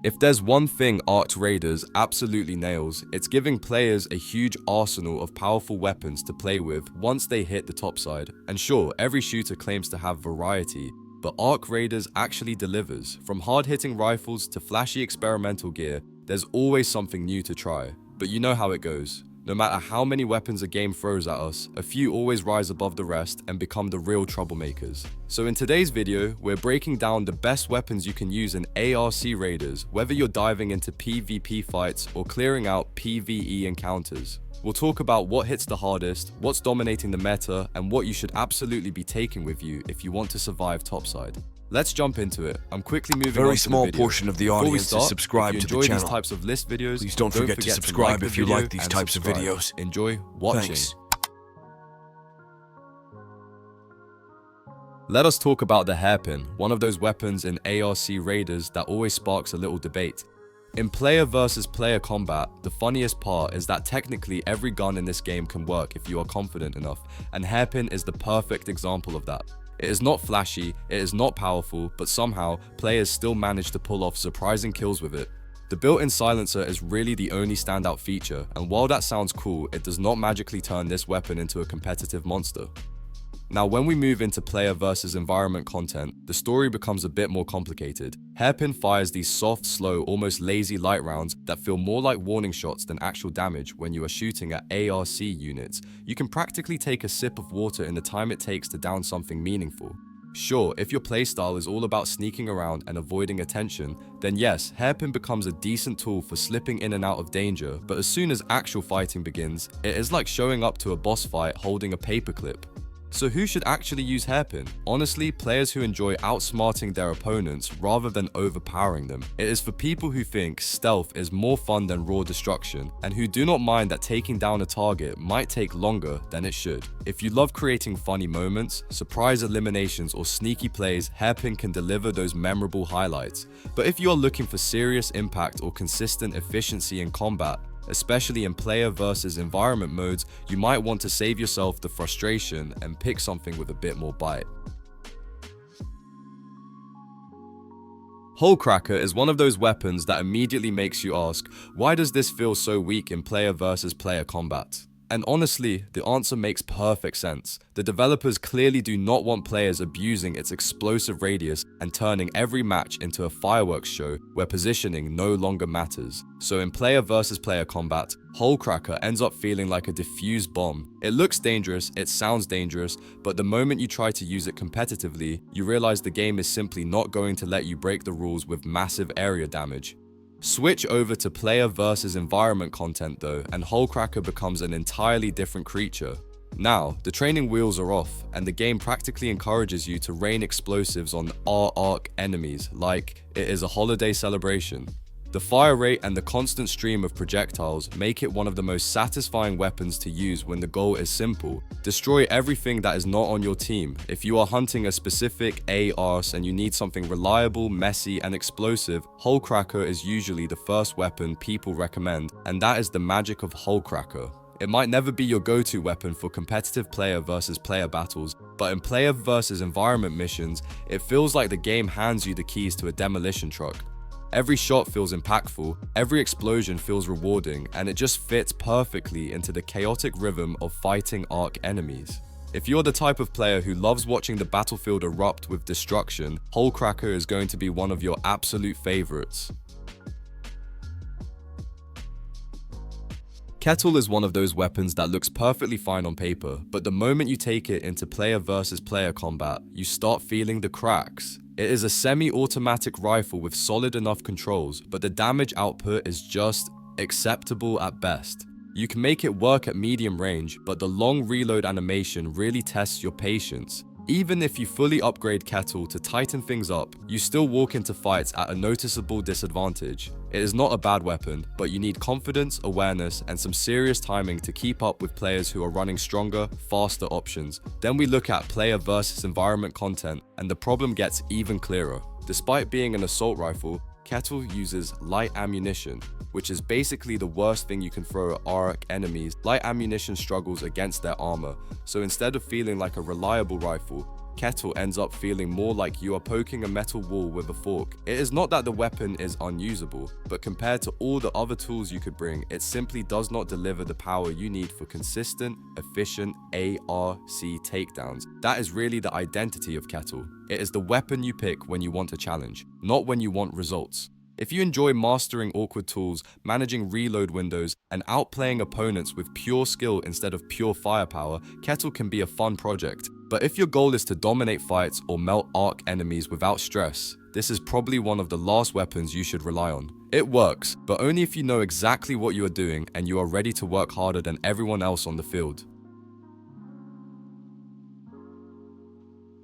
If there's one thing Arc Raiders absolutely nails, it's giving players a huge arsenal of powerful weapons to play with once they hit the topside. And sure, every shooter claims to have variety, but Arc Raiders actually delivers. From hard-hitting rifles to flashy experimental gear, there's always something new to try. But you know how it goes. No matter how many weapons a game throws at us, a few always rise above the rest and become the real troublemakers. So in today's video, we're breaking down the best weapons you can use in ARC Raiders, whether you're diving into PvP fights or clearing out PvE encounters. We'll talk about what hits the hardest, what's dominating the meta, and what you should absolutely be taking with you if you want to survive topside. Let's jump into it. I'm quickly moving on to the video. Very small portion of the audience is subscribed to the channel. These types of list videos, please don't forget to subscribe if you like these types of videos. Enjoy watching. Thanks. Let us talk about the hairpin, one of those weapons in ARC Raiders that always sparks a little debate. In player versus player combat, the funniest part is that technically every gun in this game can work if you are confident enough, and hairpin is the perfect example of that. It is not flashy, it is not powerful, but somehow, players still manage to pull off surprising kills with it. The built-in silencer is really the only standout feature, and while that sounds cool, it does not magically turn this weapon into a competitive monster. Now, when we move into player versus environment content, the story becomes a bit more complicated. Hairpin fires these soft, slow, almost lazy light rounds that feel more like warning shots than actual damage when you are shooting at ARC units. You can practically take a sip of water in the time it takes to down something meaningful. Sure, if your playstyle is all about sneaking around and avoiding attention, then yes, hairpin becomes a decent tool for slipping in and out of danger, but as soon as actual fighting begins, it is like showing up to a boss fight holding a paperclip. So who should actually use hairpin? Honestly, players who enjoy outsmarting their opponents rather than overpowering them. It is for people who think stealth is more fun than raw destruction, and who do not mind that taking down a target might take longer than it should. If you love creating funny moments, surprise eliminations, or sneaky plays, hairpin can deliver those memorable highlights. But if you are looking for serious impact or consistent efficiency in combat, especially in player versus environment modes, you might want to save yourself the frustration and pick something with a bit more bite. Hole Cracker is one of those weapons that immediately makes you ask, why does this feel so weak in player versus player combat? And honestly, the answer makes perfect sense. The developers clearly do not want players abusing its explosive radius and turning every match into a fireworks show where positioning no longer matters. So in player versus player combat, Hole Cracker ends up feeling like a diffused bomb. It looks dangerous, it sounds dangerous, but the moment you try to use it competitively, you realize the game is simply not going to let you break the rules with massive area damage. Switch over to player versus environment content though, and Hole Cracker becomes an entirely different creature. Now, the training wheels are off, and the game practically encourages you to rain explosives on ARC enemies like it is a holiday celebration. The fire rate and the constant stream of projectiles make it one of the most satisfying weapons to use when the goal is simple. Destroy everything that is not on your team. If you are hunting a specific ARC and you need something reliable, messy, and explosive, Hole Cracker is usually the first weapon people recommend, and that is the magic of Hole Cracker. It might never be your go-to weapon for competitive player versus player battles, but in player versus environment missions, it feels like the game hands you the keys to a demolition truck. Every shot feels impactful, every explosion feels rewarding, and it just fits perfectly into the chaotic rhythm of fighting Arc enemies. If you're the type of player who loves watching the battlefield erupt with destruction, Hole Cracker is going to be one of your absolute favorites. Kettle is one of those weapons that looks perfectly fine on paper, but the moment you take it into player versus player combat, you start feeling the cracks. It is a semi-automatic rifle with solid enough controls, but the damage output is just acceptable at best. You can make it work at medium range, but the long reload animation really tests your patience. Even if you fully upgrade Kettle to tighten things up, you still walk into fights at a noticeable disadvantage. It is not a bad weapon, but you need confidence, awareness, and some serious timing to keep up with players who are running stronger, faster options. Then we look at player versus environment content, and the problem gets even clearer. Despite being an assault rifle, Kettle uses light ammunition, which is basically the worst thing you can throw at Arc enemies. Light ammunition struggles against their armor, so instead of feeling like a reliable rifle, Kettle ends up feeling more like you are poking a metal wall with a fork. It is not that the weapon is unusable, but compared to all the other tools you could bring, it simply does not deliver the power you need for consistent, efficient ARC takedowns. That is really the identity of Kettle. It is the weapon you pick when you want a challenge, not when you want results. If you enjoy mastering awkward tools, managing reload windows, and outplaying opponents with pure skill instead of pure firepower, Kettle can be a fun project. But if your goal is to dominate fights or melt arc enemies without stress, this is probably one of the last weapons you should rely on. It works, but only if you know exactly what you are doing and you are ready to work harder than everyone else on the field.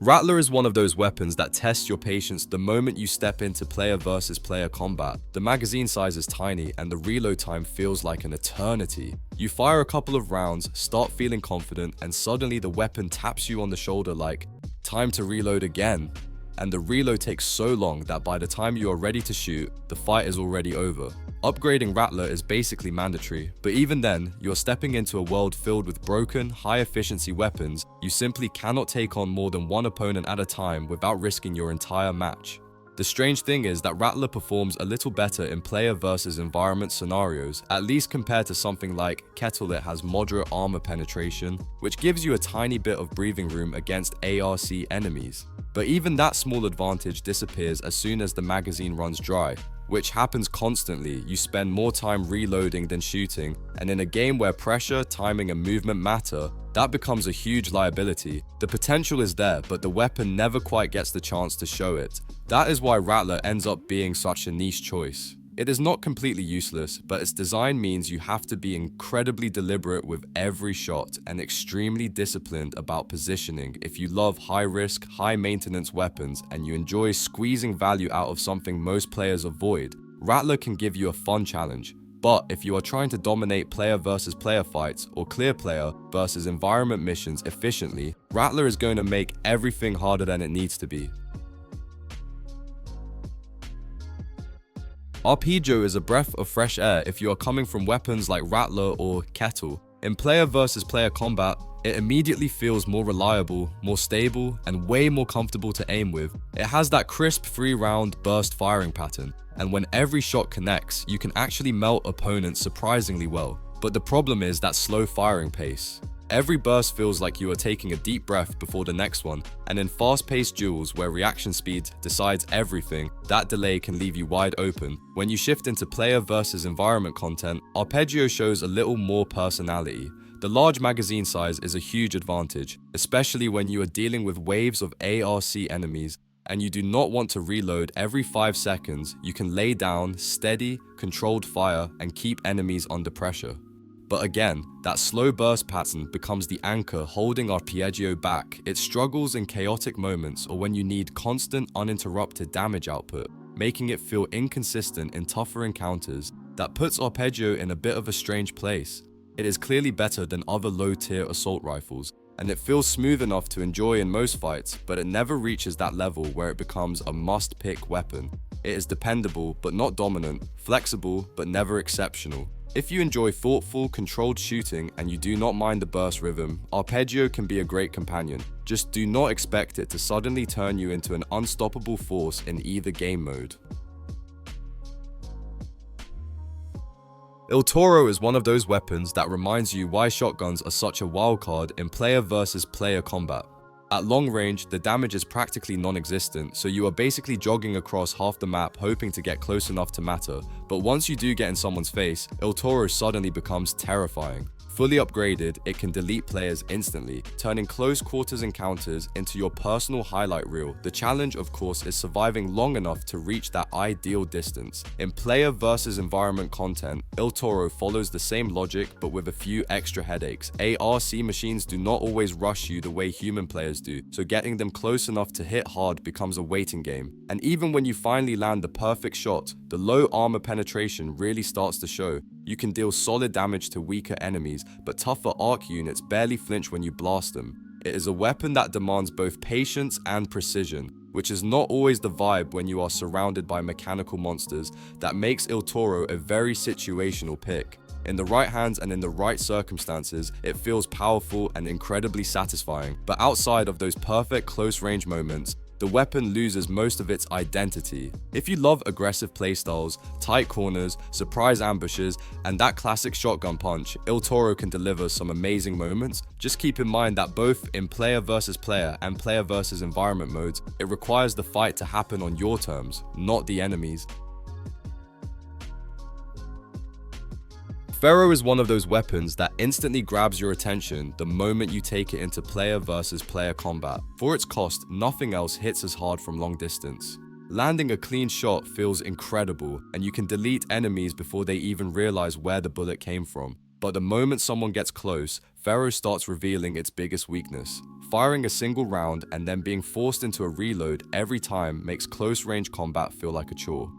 Rattler is one of those weapons that tests your patience the moment you step into player versus player combat. The magazine size is tiny and the reload time feels like an eternity. You fire a couple of rounds, start feeling confident, and suddenly the weapon taps you on the shoulder like, "Time to reload again." And the reload takes so long that by the time you are ready to shoot, the fight is already over. Upgrading Rattler is basically mandatory, but even then, you're stepping into a world filled with broken, high-efficiency weapons. You simply cannot take on more than one opponent at a time without risking your entire match. The strange thing is that Rattler performs a little better in player versus environment scenarios, at least compared to something like Kettle. It has moderate armor penetration, which gives you a tiny bit of breathing room against ARC enemies. But even that small advantage disappears as soon as the magazine runs dry, which happens constantly. You spend more time reloading than shooting, and in a game where pressure, timing, and movement matter, that becomes a huge liability. The potential is there, but the weapon never quite gets the chance to show it. That is why Rattler ends up being such a niche choice. It is not completely useless, but its design means you have to be incredibly deliberate with every shot and extremely disciplined about positioning if you love high-risk, high-maintenance weapons and you enjoy squeezing value out of something most players avoid. Rattler can give you a fun challenge. But if you are trying to dominate player versus player fights or clear player versus environment missions efficiently, Rattler is going to make everything harder than it needs to be. Arpeggio is a breath of fresh air if you are coming from weapons like Rattler or Kettle. In player versus player combat, it immediately feels more reliable, more stable, and way more comfortable to aim with. It has that crisp 3-round burst firing pattern, and when every shot connects, you can actually melt opponents surprisingly well. But the problem is that slow firing pace. Every burst feels like you are taking a deep breath before the next one, and in fast-paced duels where reaction speed decides everything, that delay can leave you wide open. When you shift into player versus environment content, Arpeggio shows a little more personality. The large magazine size is a huge advantage, especially when you are dealing with waves of ARC enemies and you do not want to reload every 5 seconds. You can lay down steady, controlled fire and keep enemies under pressure. But again, that slow burst pattern becomes the anchor holding Arpeggio back. It struggles in chaotic moments or when you need constant, uninterrupted damage output, making it feel inconsistent in tougher encounters. That puts Arpeggio in a bit of a strange place. It is clearly better than other low-tier assault rifles, and it feels smooth enough to enjoy in most fights, but it never reaches that level where it becomes a must-pick weapon. It is dependable but not dominant, flexible but never exceptional. If you enjoy thoughtful, controlled shooting and you do not mind the burst rhythm, Arpeggio can be a great companion. Just do not expect it to suddenly turn you into an unstoppable force in either game mode. Il Toro is one of those weapons that reminds you why shotguns are such a wild card in player versus player combat. At long range, the damage is practically non-existent, so you are basically jogging across half the map hoping to get close enough to matter. But once you do get in someone's face, Il Toro suddenly becomes terrifying. Fully upgraded, it can delete players instantly, turning close quarters encounters into your personal highlight reel. The challenge, of course, is surviving long enough to reach that ideal distance. In player versus environment content, Il Toro follows the same logic but with a few extra headaches. ARC machines do not always rush you the way human players do, so getting them close enough to hit hard becomes a waiting game. And even when you finally land the perfect shot, the low armor penetration really starts to show. You can deal solid damage to weaker enemies, but tougher arc units barely flinch when you blast them. It is a weapon that demands both patience and precision, which is not always the vibe when you are surrounded by mechanical monsters. That makes Il Toro a very situational pick. In the right hands and in the right circumstances, it feels powerful and incredibly satisfying. But outside of those perfect close-range moments, the weapon loses most of its identity. If you love aggressive playstyles, tight corners, surprise ambushes, and that classic shotgun punch, Il Toro can deliver some amazing moments. Just keep in mind that both in player versus player and player versus environment modes, it requires the fight to happen on your terms, not the enemy's. Pharaoh is one of those weapons that instantly grabs your attention the moment you take it into player versus player combat. For its cost, nothing else hits as hard from long distance. Landing a clean shot feels incredible, and you can delete enemies before they even realize where the bullet came from. But the moment someone gets close, Pharaoh starts revealing its biggest weakness. Firing a single round and then being forced into a reload every time makes close-range combat feel like a chore.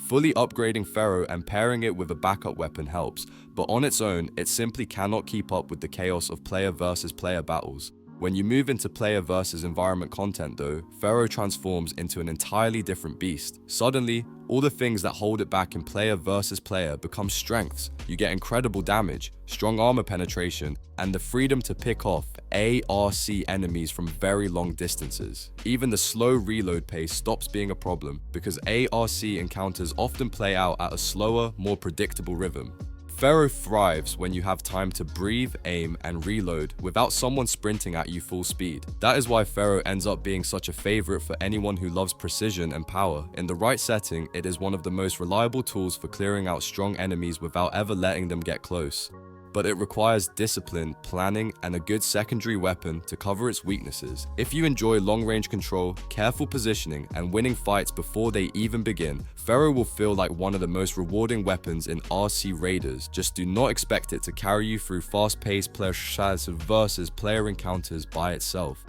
Fully upgrading Pharaoh and pairing it with a backup weapon helps, but on its own, it simply cannot keep up with the chaos of player versus player battles. When you move into player versus environment content though, Pharaoh transforms into an entirely different beast. Suddenly, all the things that hold it back in player versus player become strengths. You get incredible damage, strong armor penetration, and the freedom to pick off ARC enemies from very long distances. Even the slow reload pace stops being a problem because ARC encounters often play out at a slower, more predictable rhythm. Pharaoh thrives when you have time to breathe, aim, and reload without someone sprinting at you full speed. That is why Pharaoh ends up being such a favorite for anyone who loves precision and power. In the right setting, it is one of the most reliable tools for clearing out strong enemies without ever letting them get close. But it requires discipline, planning, and a good secondary weapon to cover its weaknesses. If you enjoy long-range control, careful positioning, and winning fights before they even begin, Pharaoh will feel like one of the most rewarding weapons in RC Raiders. Just do not expect it to carry you through fast-paced player versus player encounters by itself.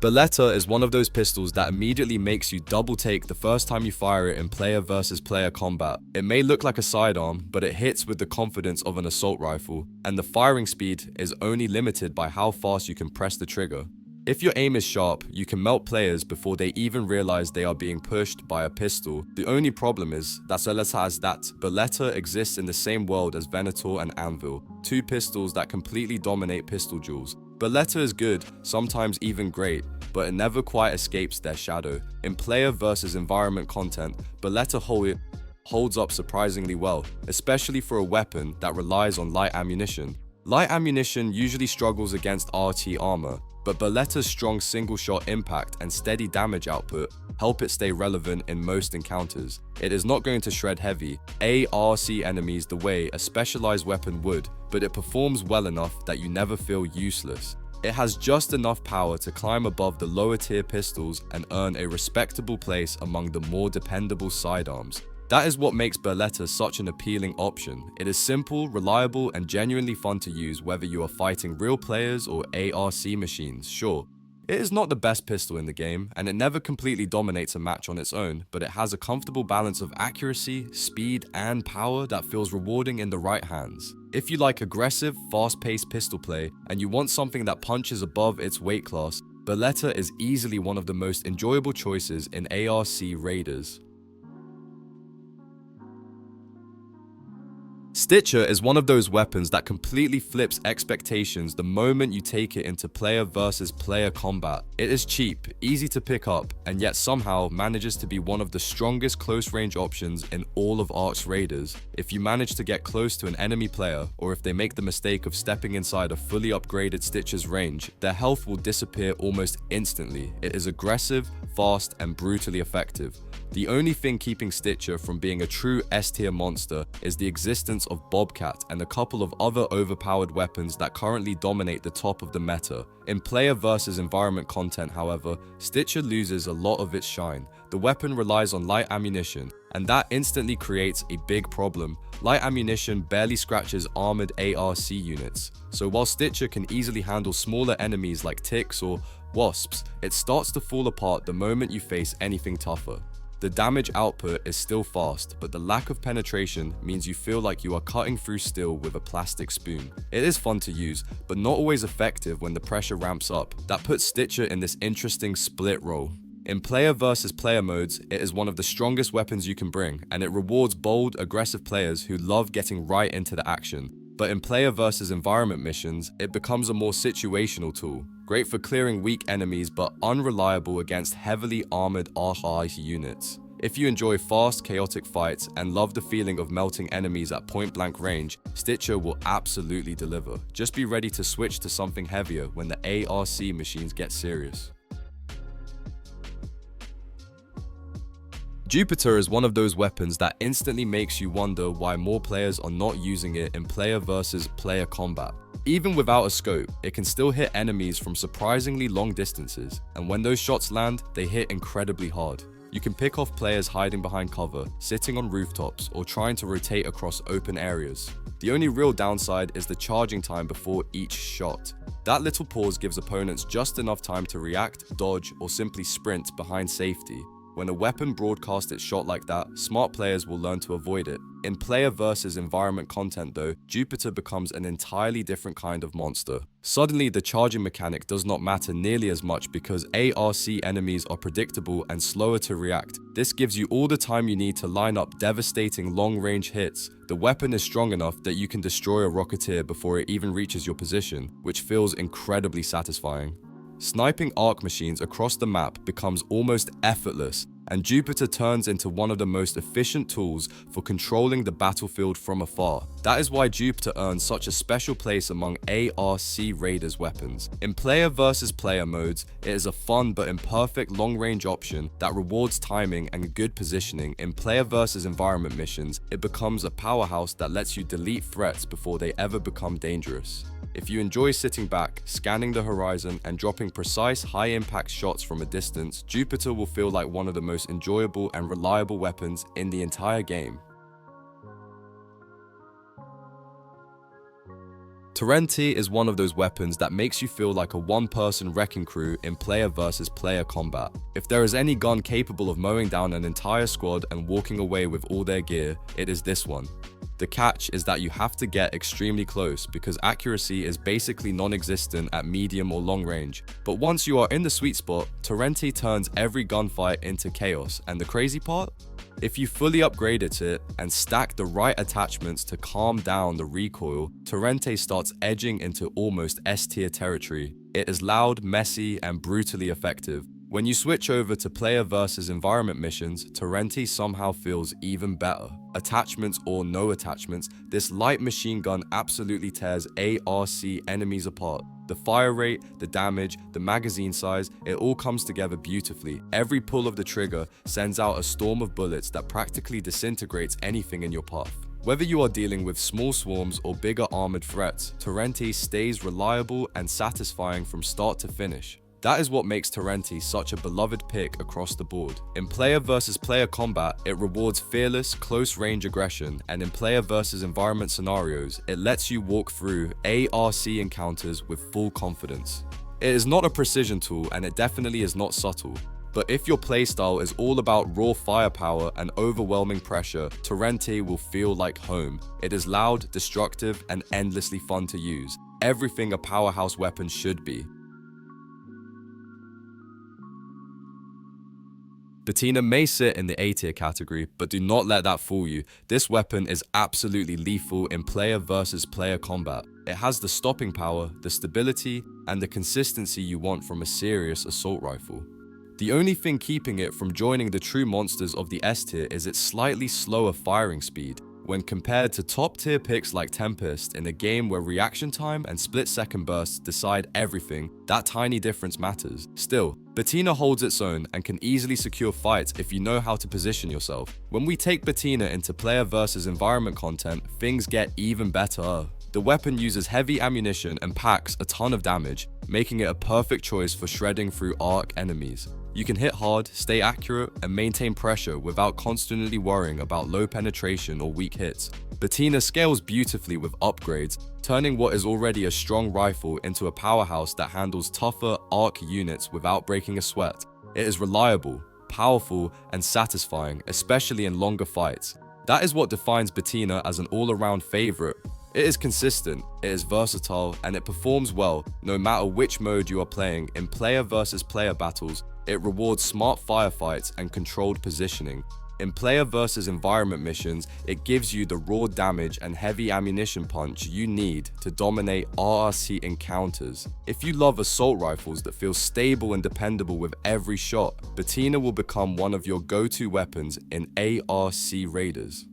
Beretta is one of those pistols that immediately makes you double take the first time you fire it in player versus player combat. It may look like a sidearm, but it hits with the confidence of an assault rifle, and the firing speed is only limited by how fast you can press the trigger. If your aim is sharp, you can melt players before they even realize they are being pushed by a pistol. The only problem is that Beretta exists in the same world as Venator and Anvil, two pistols that completely dominate pistol duels. Beretta is good, sometimes even great, but it never quite escapes their shadow. In player versus environment content, Beretta holds up surprisingly well, especially for a weapon that relies on light ammunition. Light ammunition usually struggles against RT armor, but Berletta's strong single-shot impact and steady damage output help it stay relevant in most encounters. It is not going to shred heavy ARC enemies the way a specialized weapon would, but it performs well enough that you never feel useless. It has just enough power to climb above the lower tier pistols and earn a respectable place among the more dependable sidearms. That is what makes Beretta such an appealing option. It is simple, reliable, and genuinely fun to use whether you are fighting real players or ARC machines, sure. It is not the best pistol in the game, and it never completely dominates a match on its own, but it has a comfortable balance of accuracy, speed, and power that feels rewarding in the right hands. If you like aggressive, fast-paced pistol play, and you want something that punches above its weight class, Beretta is easily one of the most enjoyable choices in ARC Raiders. Stitcher is one of those weapons that completely flips expectations the moment you take it into player versus player combat. It is cheap, easy to pick up, and yet somehow manages to be one of the strongest close-range options in all of ARC Raiders. If you manage to get close to an enemy player, or if they make the mistake of stepping inside a fully upgraded Stitcher's range, their health will disappear almost instantly. It is aggressive, fast, and brutally effective. The only thing keeping Stitcher from being a true S-tier monster is the existence of Bobcat and a couple of other overpowered weapons that currently dominate the top of the meta. In player versus environment content, however, Stitcher loses a lot of its shine. The weapon relies on light ammunition, and that instantly creates a big problem. Light ammunition barely scratches armored ARC units, so while Stitcher can easily handle smaller enemies like ticks or wasps, it starts to fall apart the moment you face anything tougher. The damage output is still fast, but the lack of penetration means you feel like you are cutting through steel with a plastic spoon. It is fun to use, but not always effective when the pressure ramps up. That puts Stitcher in this interesting split role. In player versus player modes, it is one of the strongest weapons you can bring, and it rewards bold, aggressive players who love getting right into the action. But in player versus environment missions, it becomes a more situational tool, great for clearing weak enemies but unreliable against heavily armored RI units. If you enjoy fast, chaotic fights and love the feeling of melting enemies at point-blank range, Stitcher will absolutely deliver. Just be ready to switch to something heavier when the ARC machines get serious. Jupiter is one of those weapons that instantly makes you wonder why more players are not using it in player versus player combat. Even without a scope, it can still hit enemies from surprisingly long distances, and when those shots land, they hit incredibly hard. You can pick off players hiding behind cover, sitting on rooftops, or trying to rotate across open areas. The only real downside is the charging time before each shot. That little pause gives opponents just enough time to react, dodge, or simply sprint behind safety. When a weapon broadcasts its shot like that, smart players will learn to avoid it. In player versus environment content though, Jupiter becomes an entirely different kind of monster. Suddenly, the charging mechanic does not matter nearly as much because ARC enemies are predictable and slower to react. This gives you all the time you need to line up devastating long-range hits. The weapon is strong enough that you can destroy a Rocketeer before it even reaches your position, which feels incredibly satisfying. Sniping arc machines across the map becomes almost effortless, and Jupiter turns into one of the most efficient tools for controlling the battlefield from afar. That is why Jupiter earns such a special place among ARC Raiders weapons. In player versus player modes, it is a fun but imperfect long-range option that rewards timing and good positioning. In player versus environment missions, it becomes a powerhouse that lets you delete threats before they ever become dangerous. If you enjoy sitting back, scanning the horizon, and dropping precise, high-impact shots from a distance, Jupiter will feel like one of the most enjoyable and reliable weapons in the entire game. Torrenti is one of those weapons that makes you feel like a one-person wrecking crew in player versus player combat. If there is any gun capable of mowing down an entire squad and walking away with all their gear, it is this one. The catch is that you have to get extremely close because accuracy is basically non-existent at medium or long range. But once you are in the sweet spot, Torrenti turns every gunfight into chaos, and the crazy part? If you fully upgraded it and stack the right attachments to calm down the recoil, Torrenti starts edging into almost S-tier territory. It is loud, messy, and brutally effective. When you switch over to player versus environment missions, Torrenti somehow feels even better. Attachments or no attachments, this light machine gun absolutely tears ARC enemies apart. The fire rate, the damage, the magazine size, it all comes together beautifully. Every pull of the trigger sends out a storm of bullets that practically disintegrates anything in your path. Whether you are dealing with small swarms or bigger armored threats, Torrenti stays reliable and satisfying from start to finish. That is what makes Torrenti such a beloved pick across the board. In player versus player combat, it rewards fearless, close-range aggression, and in player versus environment scenarios, it lets you walk through ARC encounters with full confidence. It is not a precision tool, and it definitely is not subtle. But if your playstyle is all about raw firepower and overwhelming pressure, Torrenti will feel like home. It is loud, destructive, and endlessly fun to use. Everything a powerhouse weapon should be. Bettina may sit in the A-tier category, but do not let that fool you. This weapon is absolutely lethal in player versus player combat. It has the stopping power, the stability, and the consistency you want from a serious assault rifle. The only thing keeping it from joining the true monsters of the S-tier is its slightly slower firing speed. When compared to top-tier picks like Tempest in a game where reaction time and split-second bursts decide everything, that tiny difference matters. Still, Bettina holds its own and can easily secure fights if you know how to position yourself. When we take Bettina into player versus environment content, things get even better. The weapon uses heavy ammunition and packs a ton of damage, making it a perfect choice for shredding through arc enemies. You can hit hard, stay accurate, and maintain pressure without constantly worrying about low penetration or weak hits. Bettina scales beautifully with upgrades, turning what is already a strong rifle into a powerhouse that handles tougher arc units without breaking a sweat. It is reliable, powerful, and satisfying, especially in longer fights. That is what defines Bettina as an all-around favorite. It is consistent, it is versatile, and it performs well no matter which mode you are playing. In player versus player battles, It rewards smart firefights and controlled positioning. In player versus environment missions, it gives you the raw damage and heavy ammunition punch you need to dominate RRC encounters. If you love assault rifles that feel stable and dependable with every shot, Patina will become one of your go-to weapons in ARC raiders.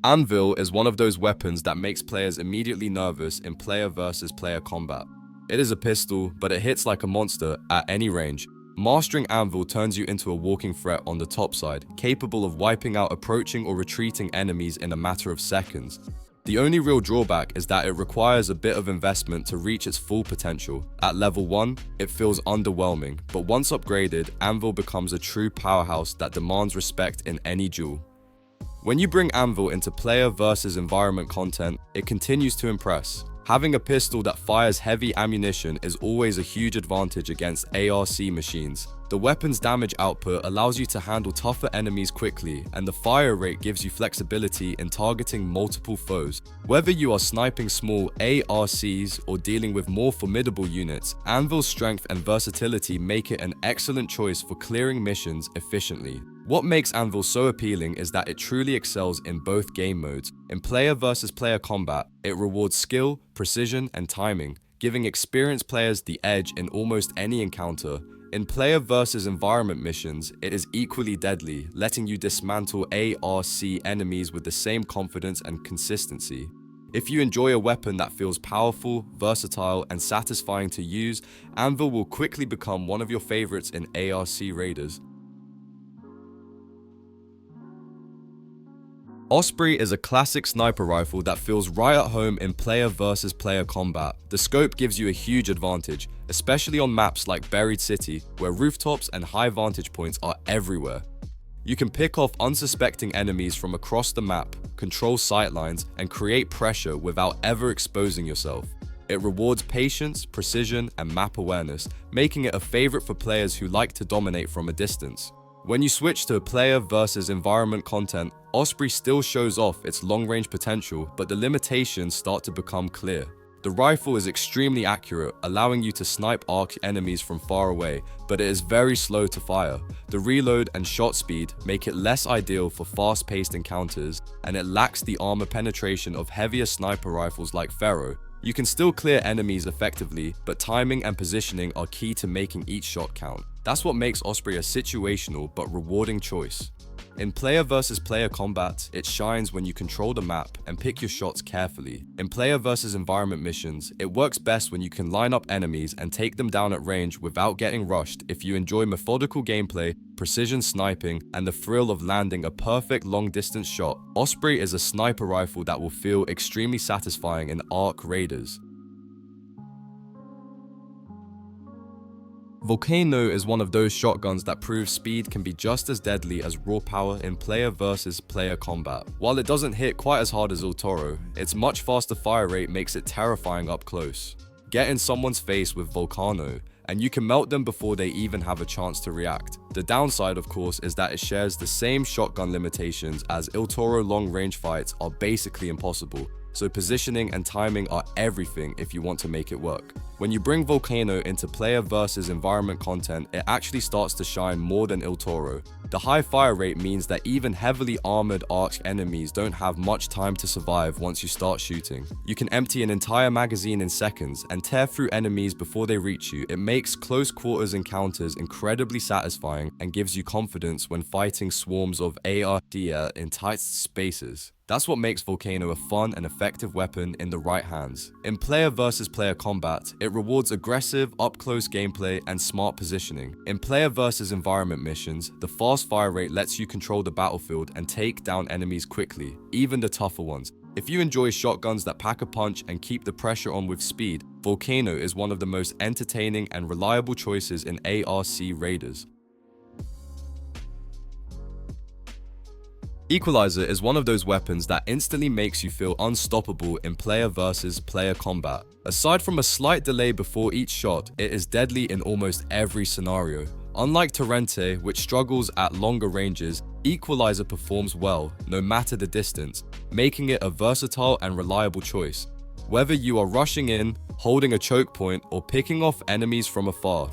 Anvil is one of those weapons that makes players immediately nervous in player versus player combat. It is a pistol, but it hits like a monster at any range. Mastering Anvil turns you into a walking threat on the top side, capable of wiping out approaching or retreating enemies in a matter of seconds. The only real drawback is that it requires a bit of investment to reach its full potential. At level 1, it feels underwhelming, but once upgraded, Anvil becomes a true powerhouse that demands respect in any duel. When you bring Anvil into player versus environment content, it continues to impress. Having a pistol that fires heavy ammunition is always a huge advantage against ARC machines. The weapon's damage output allows you to handle tougher enemies quickly, and the fire rate gives you flexibility in targeting multiple foes. Whether you are sniping small ARCs or dealing with more formidable units, Anvil's strength and versatility make it an excellent choice for clearing missions efficiently. What makes Anvil so appealing is that it truly excels in both game modes. In player versus player combat, it rewards skill, precision, and timing, giving experienced players the edge in almost any encounter. In player versus environment missions, it is equally deadly, letting you dismantle ARC enemies with the same confidence and consistency. If you enjoy a weapon that feels powerful, versatile, and satisfying to use, Anvil will quickly become one of your favorites in ARC raiders. Osprey is a classic sniper rifle that feels right at home in player versus player combat. The scope gives you a huge advantage, especially on maps like Buried City, where rooftops and high vantage points are everywhere. You can pick off unsuspecting enemies from across the map, control sightlines, and create pressure without ever exposing yourself. It rewards patience, precision, and map awareness, making it a favorite for players who like to dominate from a distance. When you switch to player versus environment content, Osprey still shows off its long-range potential, but the limitations start to become clear. The rifle is extremely accurate, allowing you to snipe arc enemies from far away, but it is very slow to fire. The reload and shot speed make it less ideal for fast-paced encounters, and it lacks the armor penetration of heavier sniper rifles like Pharaoh. You can still clear enemies effectively, but timing and positioning are key to making each shot count. That's what makes Osprey a situational but rewarding choice. In player versus player combat, it shines when you control the map and pick your shots carefully. In player versus environment missions, it works best when you can line up enemies and take them down at range without getting rushed. If you enjoy methodical gameplay, precision sniping, and the thrill of landing a perfect long-distance shot, Osprey is a sniper rifle that will feel extremely satisfying in ARC raiders. Volcano is one of those shotguns that proves speed can be just as deadly as raw power in player versus player combat. While it doesn't hit quite as hard as El Toro, its much faster fire rate makes it terrifying up close. Get in someone's face with Volcano, and you can melt them before they even have a chance to react. The downside, of course, is that it shares the same shotgun limitations as El Toro long-range fights are basically impossible, so positioning and timing are everything if you want to make it work. When you bring Volcano into player versus environment content, it actually starts to shine more than El Toro. The high fire rate means that even heavily armored arc enemies don't have much time to survive once you start shooting. You can empty an entire magazine in seconds and tear through enemies before they reach you. It makes close quarters encounters incredibly satisfying and gives you confidence when fighting swarms of ARC in tight spaces. That's what makes Volcano a fun and effective weapon in the right hands. In player versus player combat, it rewards aggressive, up-close gameplay and smart positioning. In player versus environment missions, the fast fire rate lets you control the battlefield and take down enemies quickly, even the tougher ones. If you enjoy shotguns that pack a punch and keep the pressure on with speed, Volcano is one of the most entertaining and reliable choices in ARC raiders. Equalizer is one of those weapons that instantly makes you feel unstoppable in player versus player combat. Aside from a slight delay before each shot, it is deadly in almost every scenario. Unlike Torrente, which struggles at longer ranges, Equalizer performs well, no matter the distance, making it a versatile and reliable choice. Whether you are rushing in, holding a choke point, or picking off enemies from afar,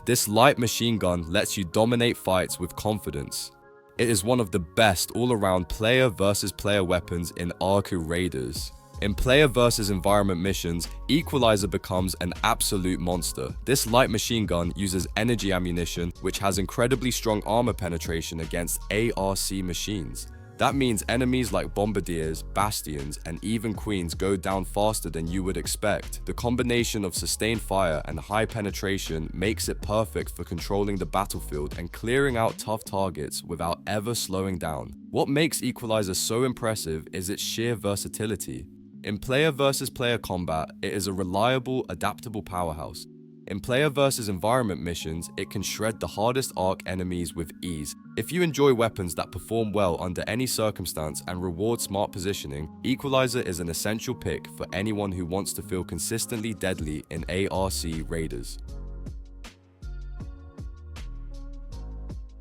this light machine gun lets you dominate fights with confidence. It is one of the best all-around player versus player weapons in Arku Raiders. In player versus environment missions, Equalizer becomes an absolute monster. This light machine gun uses energy ammunition, which has incredibly strong armor penetration against ARC machines. That means enemies like Bombardiers, Bastions, and even Queens go down faster than you would expect. The combination of sustained fire and high penetration makes it perfect for controlling the battlefield and clearing out tough targets without ever slowing down. What makes Equalizer so impressive is its sheer versatility. In player versus player combat, it is a reliable, adaptable powerhouse. In player versus environment missions, it can shred the hardest arc enemies with ease. If you enjoy weapons that perform well under any circumstance and reward smart positioning, Equalizer is an essential pick for anyone who wants to feel consistently deadly in ARC Raiders.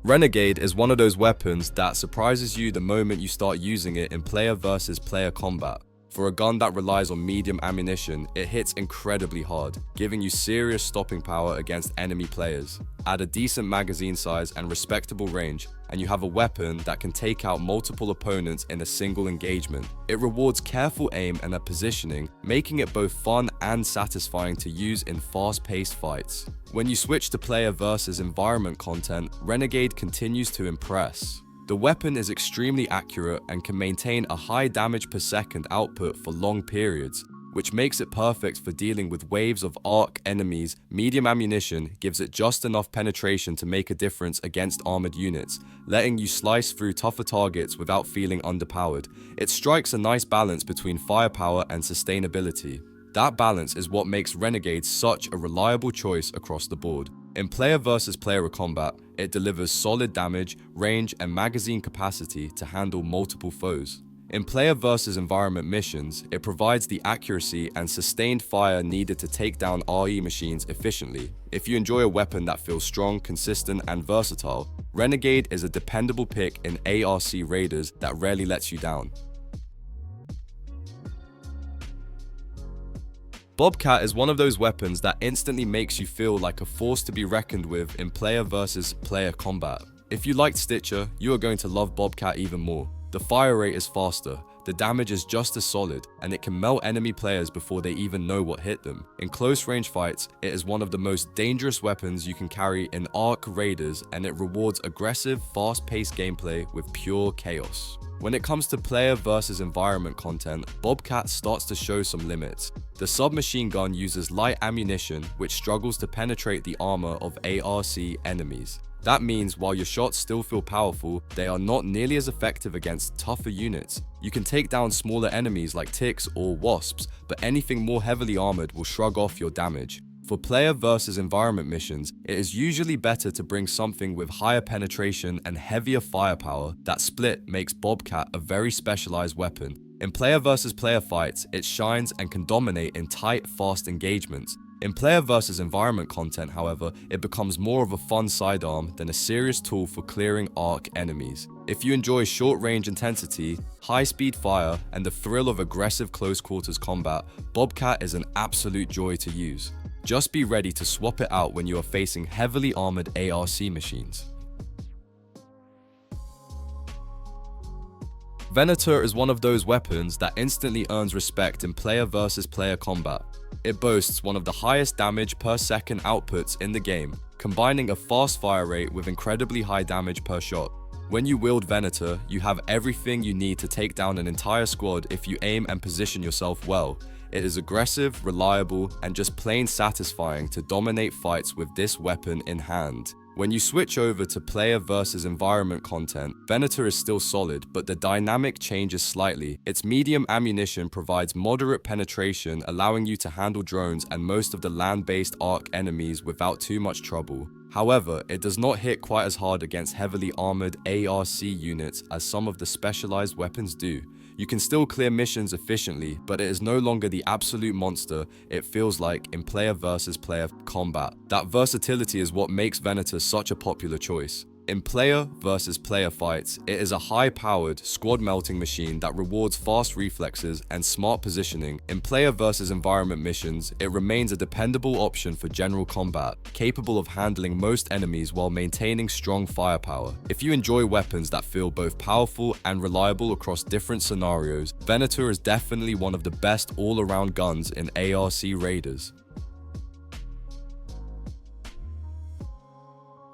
Renegade is one of those weapons that surprises you the moment you start using it in player versus player combat. For a gun that relies on medium ammunition, it hits incredibly hard, giving you serious stopping power against enemy players. Add a decent magazine size and respectable range, and you have a weapon that can take out multiple opponents in a single engagement. It rewards careful aim and positioning, making it both fun and satisfying to use in fast-paced fights. When you switch to player versus environment content, Renegade continues to impress. The weapon is extremely accurate and can maintain a high damage per second output for long periods, which makes it perfect for dealing with waves of arc enemies. Medium ammunition gives it just enough penetration to make a difference against armored units, letting you slice through tougher targets without feeling underpowered. It strikes a nice balance between firepower and sustainability. That balance is what makes Renegade such a reliable choice across the board. In player versus player combat, it delivers solid damage, range, and magazine capacity to handle multiple foes. In player versus environment missions, it provides the accuracy and sustained fire needed to take down RE machines efficiently. If you enjoy a weapon that feels strong, consistent, and versatile, Renegade is a dependable pick in ARC Raiders that rarely lets you down. Bobcat is one of those weapons that instantly makes you feel like a force to be reckoned with in player versus player combat. If you liked Stitcher, you are going to love Bobcat even more. The fire rate is faster, the damage is just as solid, and it can melt enemy players before they even know what hit them. In close range fights, it is one of the most dangerous weapons you can carry in Arc Raiders, and it rewards aggressive, fast-paced gameplay with pure chaos. When it comes to player versus environment content, Bobcat starts to show some limits. The submachine gun uses light ammunition, which struggles to penetrate the armor of ARC enemies. That means while your shots still feel powerful, they are not nearly as effective against tougher units. You can take down smaller enemies like ticks or wasps, but anything more heavily armored will shrug off your damage. For player versus environment missions, it is usually better to bring something with higher penetration and heavier firepower. That split makes Bobcat a very specialized weapon. In player versus player fights, it shines and can dominate in tight, fast engagements. In player versus environment content, however, it becomes more of a fun sidearm than a serious tool for clearing arc enemies. If you enjoy short-range intensity, high-speed fire, and the thrill of aggressive close-quarters combat, Bobcat is an absolute joy to use. Just be ready to swap it out when you are facing heavily armored ARC machines. Venator is one of those weapons that instantly earns respect in player versus player combat. It boasts one of the highest damage per second outputs in the game, combining a fast fire rate with incredibly high damage per shot. When you wield Venator, you have everything you need to take down an entire squad if you aim and position yourself well. It is aggressive, reliable, and just plain satisfying to dominate fights with this weapon in hand. When you switch over to player versus environment content, Venator is still solid, but the dynamic changes slightly. Its medium ammunition provides moderate penetration, allowing you to handle drones and most of the land-based arc enemies without too much trouble. However, it does not hit quite as hard against heavily armored ARC units as some of the specialized weapons do. You can still clear missions efficiently, but it is no longer the absolute monster it feels like in player versus player combat. That versatility is what makes Venator such a popular choice. In player versus player fights, it is a high-powered, squad-melting machine that rewards fast reflexes and smart positioning. In player versus environment missions, it remains a dependable option for general combat, capable of handling most enemies while maintaining strong firepower. If you enjoy weapons that feel both powerful and reliable across different scenarios, Venator is definitely one of the best all-around guns in ARC raiders.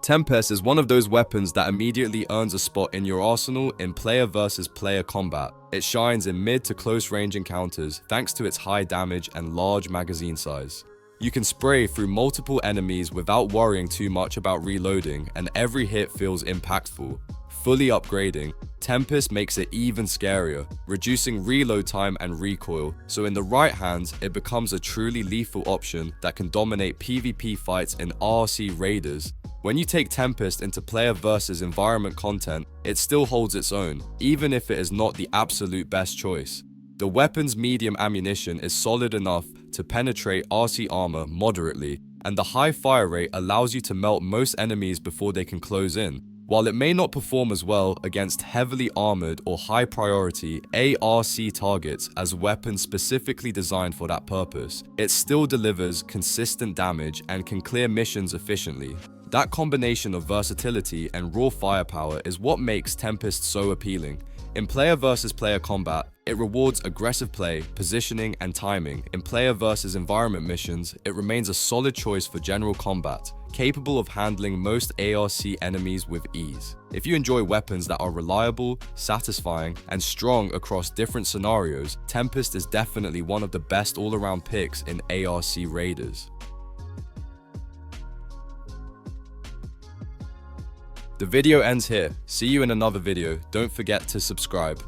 Tempest is one of those weapons that immediately earns a spot in your arsenal in player versus player combat. It shines in mid to close range encounters thanks to its high damage and large magazine size. You can spray through multiple enemies without worrying too much about reloading, and every hit feels impactful. Fully upgrading, Tempest makes it even scarier, reducing reload time and recoil, so in the right hands, it becomes a truly lethal option that can dominate PvP fights in RC raiders. When you take Tempest into player versus environment content, it still holds its own, even if it is not the absolute best choice. The weapon's medium ammunition is solid enough to penetrate RC armor moderately, and the high fire rate allows you to melt most enemies before they can close in. While it may not perform as well against heavily armored or high priority ARC targets as weapons specifically designed for that purpose, it still delivers consistent damage and can clear missions efficiently. That combination of versatility and raw firepower is what makes Tempest so appealing. In player versus player combat, it rewards aggressive play, positioning, and timing. In player versus environment missions, it remains a solid choice for general combat, capable of handling most ARC enemies with ease. If you enjoy weapons that are reliable, satisfying, and strong across different scenarios, Tempest is definitely one of the best all-around picks in ARC raiders. The video ends here. See you in another video. Don't forget to subscribe.